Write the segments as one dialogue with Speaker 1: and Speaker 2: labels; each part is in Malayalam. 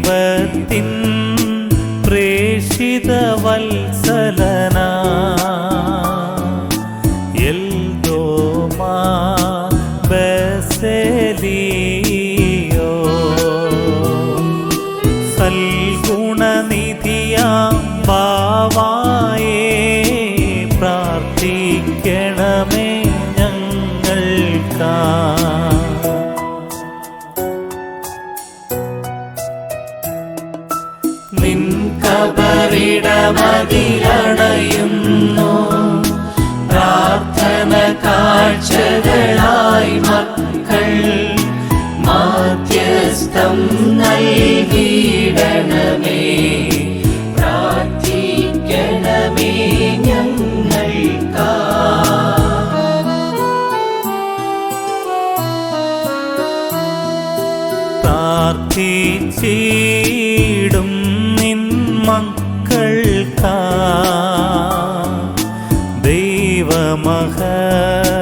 Speaker 1: ദൈവത്തിൻ പ്രേഷിത വത്സലനാ എൽദോമാ ബസേലിയോ സൽഗുണനിധിയാം ബാവായേ പ്രാർത്ഥിക്കണമേ ഞങ്ങൾക്കാ. നിൻ കബറിടമതിലണയുന്നു പ്രാർത്ഥന കാഴ്ചകളായി മക്കൾ മാധ്യസ്ഥം നൽകിയിടണമേ പ്രാർത്ഥിക്കണമേ ഞങ്ങൾക്കാ. പ്രാർത്ഥിച്ചിടും നിൻ മക്കൾക്കാ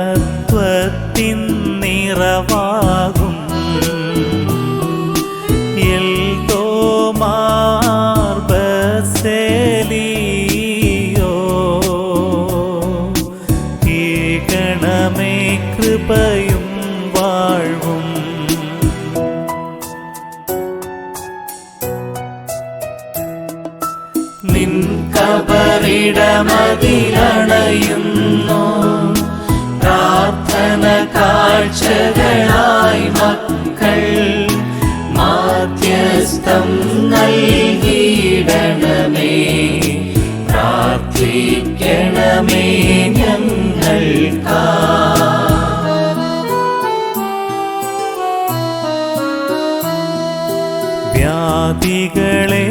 Speaker 1: ദൈവമഹത്വത്തിൻ നിറവാകും എൽദോമാർ ബസേലിയോ ഏകണമേ കൃപയും വാഴ്വും. നിൻ കബറിടമതിലണയുന്നു പ്രാർത്ഥന കാഴ്ചകളായി മക്കൾ മാധ്യസ്ഥം നൽകിയിടണമേ പ്രാർത്ഥിക്കണമേ ഞങ്ങൾക്കാ. വ്യാധികളെ